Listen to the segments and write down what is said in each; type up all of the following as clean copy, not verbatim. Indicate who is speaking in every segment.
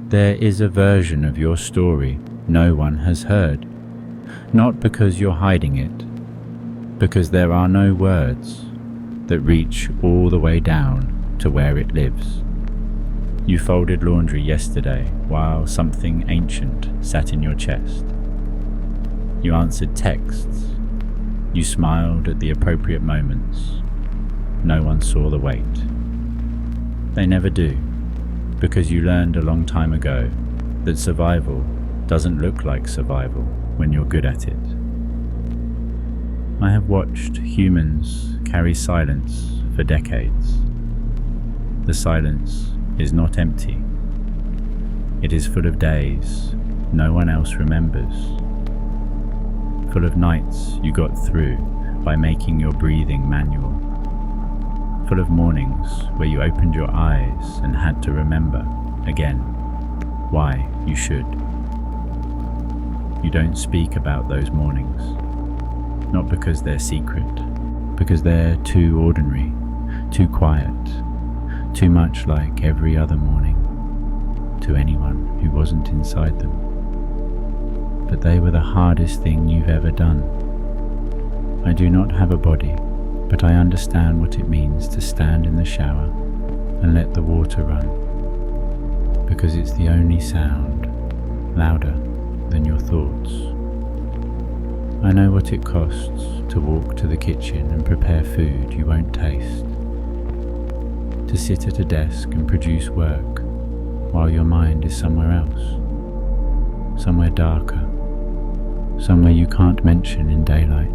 Speaker 1: There is a version of your story no one has heard, not because you're hiding it, because there are no words that reach all the way down to where it lives. You folded laundry yesterday while something ancient sat in your chest. You answered texts. You smiled at the appropriate moments. No one saw the wait. They never do, because you learned a long time ago that survival doesn't look like survival when you're good at it. I have watched humans carry silence for decades. The silence is not empty. It is full of days no one else remembers. Full of nights you got through by making your breathing manual. Full of mornings where you opened your eyes and had to remember, again, why you should. You don't speak about those mornings, not because they're secret, because they're too ordinary, too quiet, too much like every other morning to anyone who wasn't inside them. But they were the hardest thing you've ever done. I do not have a body, but I understand what it means to stand in the shower and let the water run, because it's the only sound louder than your thoughts. I know what it costs to walk to the kitchen and prepare food you won't taste, to sit at a desk and produce work while your mind is somewhere else, somewhere darker, somewhere you can't mention in daylight.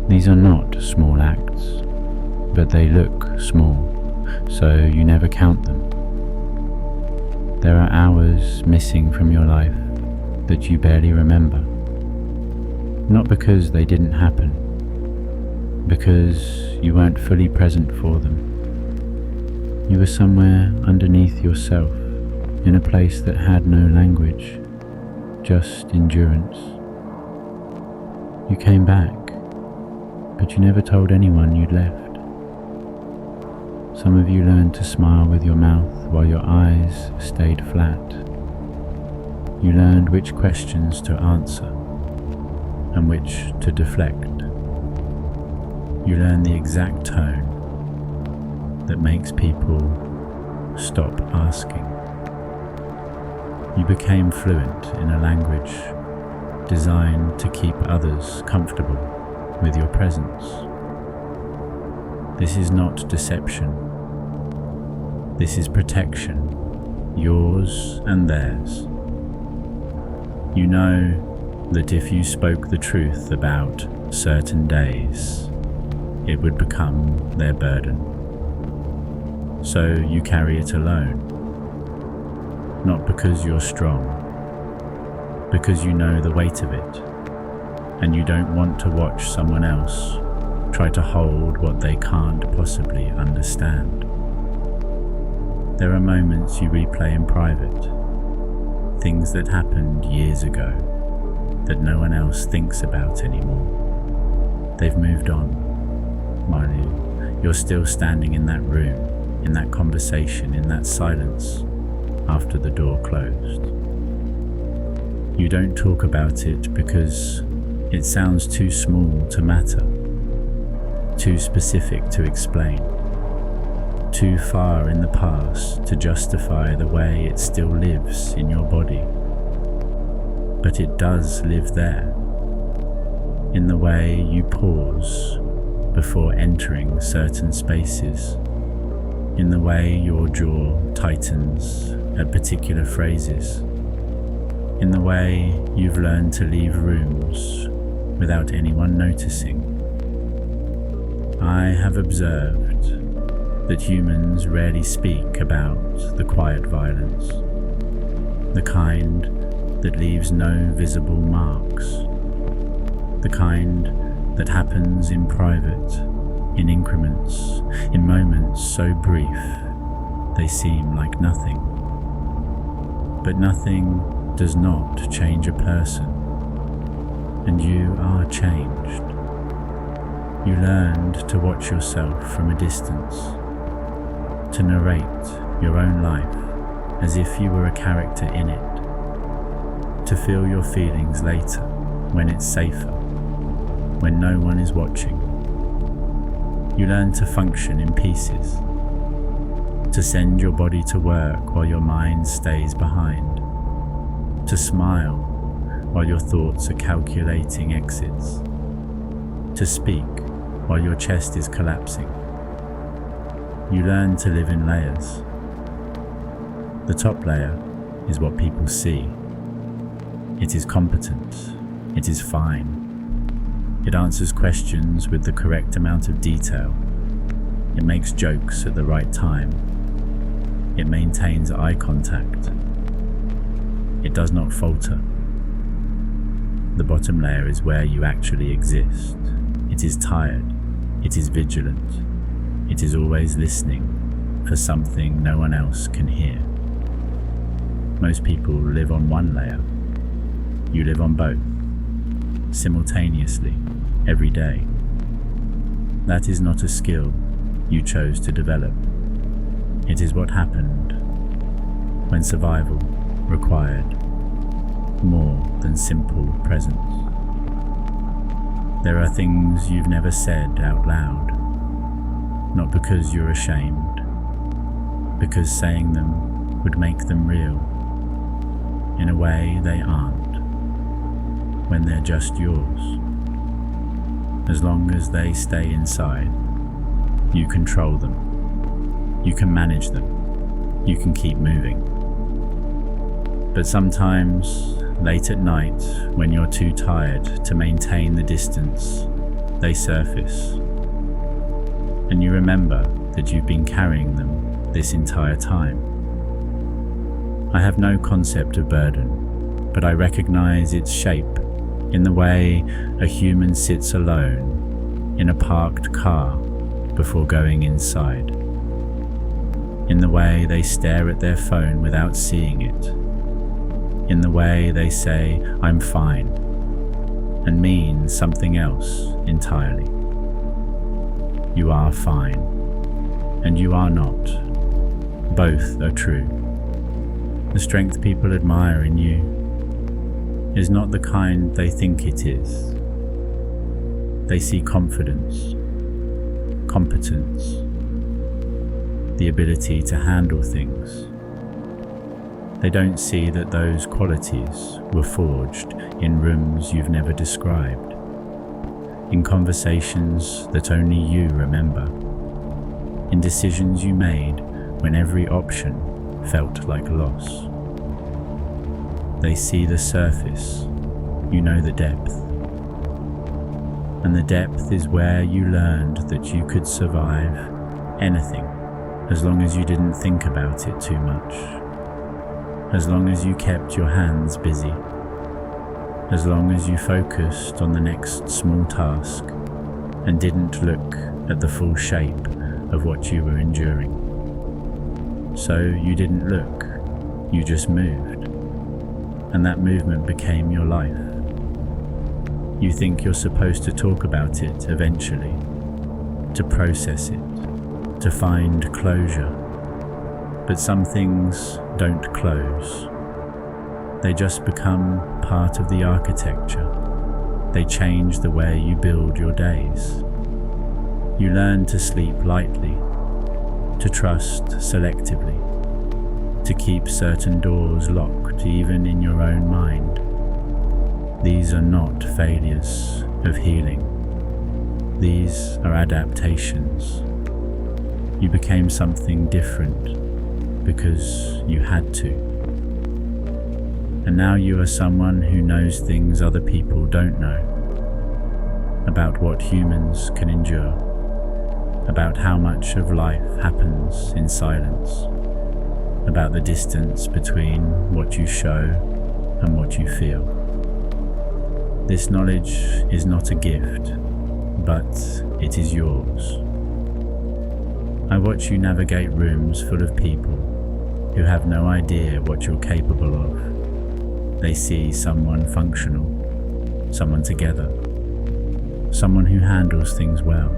Speaker 1: These are not small acts, but they look small, so you never count them. There are hours missing from your life that you barely remember, not because they didn't happen, because you weren't fully present for them. You were somewhere underneath yourself, in a place that had no language, just endurance. You came back, but you never told anyone you'd left. Some of you learned to smile with your mouth while your eyes stayed flat. You learned which questions to answer and which to deflect. You learned the exact tone that makes people stop asking. You became fluent in a language designed to keep others comfortable with your presence. This is not deception. This is protection, yours and theirs. You know that if you spoke the truth about certain days, it would become their burden. So you carry it alone, not because you're strong, because you know the weight of it, and you don't want to watch someone else try to hold what they can't possibly understand. There are moments you replay in private, things that happened years ago that no one else thinks about anymore. They've moved on, while you're still standing in that room, in that conversation, in that silence after the door closed. You don't talk about it because it sounds too small to matter, too specific to explain, too far in the past to justify the way it still lives in your body. But it does live there, in the way you pause before entering certain spaces, in the way your jaw tightens at particular phrases, in the way you've learned to leave rooms without anyone noticing. I have observed that humans rarely speak about the quiet violence, the kind that leaves no visible marks, the kind that happens in private, in increments, in moments so brief they seem like nothing. But nothing does not change a person, and you are changed. You learned to watch yourself from a distance, to narrate your own life as if you were a character in it, to feel your feelings later when it's safer, when no one is watching. You learn to function in pieces, to send your body to work while your mind stays behind, to smile while your thoughts are calculating exits, to speak while your chest is collapsing. You learn to live in layers. The top layer is what people see. It is competent. It is fine. It answers questions with the correct amount of detail. It makes jokes at the right time. It maintains eye contact. It does not falter. The bottom layer is where you actually exist. It is tired. It is vigilant. It is always listening for something no one else can hear. Most people live on one layer. You live on both, simultaneously, every day. That is not a skill you chose to develop. It is what happened when survival required more than simple presence. There are things you've never said out loud, not because you're ashamed, because saying them would make them real. In a way, they aren't, when they're just yours. As long as they stay inside, you control them, you can manage them, you can keep moving. But sometimes, late at night, when you're too tired to maintain the distance, they surface. And you remember that you've been carrying them this entire time. I have no concept of burden, but I recognize its shape in the way a human sits alone in a parked car before going inside, in the way they stare at their phone without seeing it, in the way they say, "I'm fine," and mean something else entirely. You are fine, and you are not. Both are true. The strength people admire in you is not the kind they think it is. They see confidence, competence, the ability to handle things. They don't see that those qualities were forged in rooms you've never described, in conversations that only you remember, in decisions you made when every option felt like loss. They see the surface, you know the depth. And the depth is where you learned that you could survive anything as long as you didn't think about it too much, as long as you kept your hands busy, as long as you focused on the next small task and didn't look at the full shape of what you were enduring. So you didn't look, you just moved, and that movement became your life. You think you're supposed to talk about it eventually, to process it, to find closure, but some things don't close. They just become part of the architecture. They change the way you build your days. You learn to sleep lightly, to trust selectively, to keep certain doors locked even in your own mind. These are not failures of healing. These are adaptations. You became something different because you had to. And now you are someone who knows things other people don't know, about what humans can endure, about how much of life happens in silence, about the distance between what you show and what you feel. This knowledge is not a gift, but it is yours. I watch you navigate rooms full of people who have no idea what you're capable of. They see someone functional, someone together, someone who handles things well.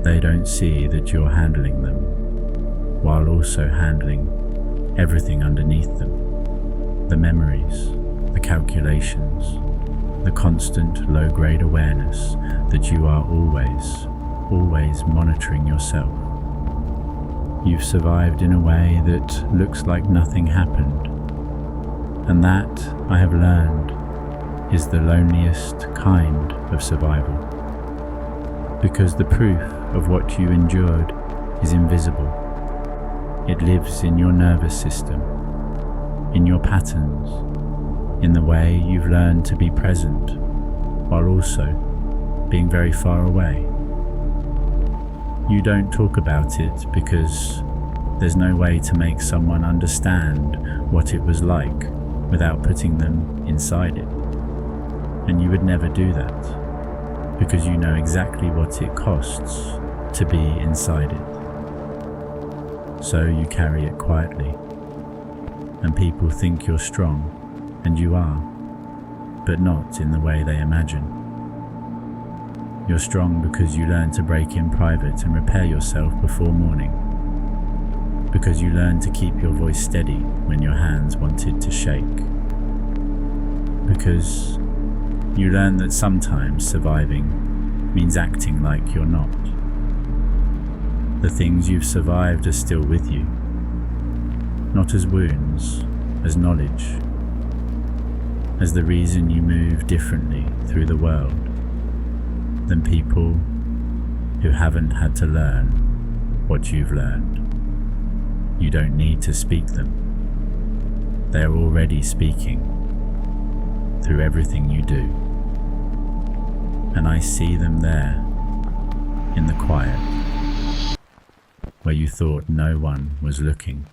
Speaker 1: They don't see that you're handling them, while also handling everything underneath them, the memories, the calculations, the constant low-grade awareness that you are always monitoring yourself. You've survived in a way that looks like nothing happened, and that, I have learned, is the loneliest kind of survival. Because the proof of what you endured is invisible. It lives in your nervous system, in your patterns, in the way you've learned to be present, while also being very far away. You don't talk about it because there's no way to make someone understand what it was like without putting them inside it. And you would never do that because you know exactly what it costs to be inside it. So you carry it quietly, and people think you're strong, and you are, but not in the way they imagine. You're strong because you learn to break in private and repair yourself before morning. Because you learn to keep your voice steady when your hands wanted to shake. Because you learn that sometimes surviving means acting like you're not. The things you've survived are still with you, not as wounds, as knowledge, as the reason you move differently through the world than people who haven't had to learn what you've learned. You don't need to speak them. They are already speaking through everything you do. And I see them there in the quiet, where you thought no one was looking.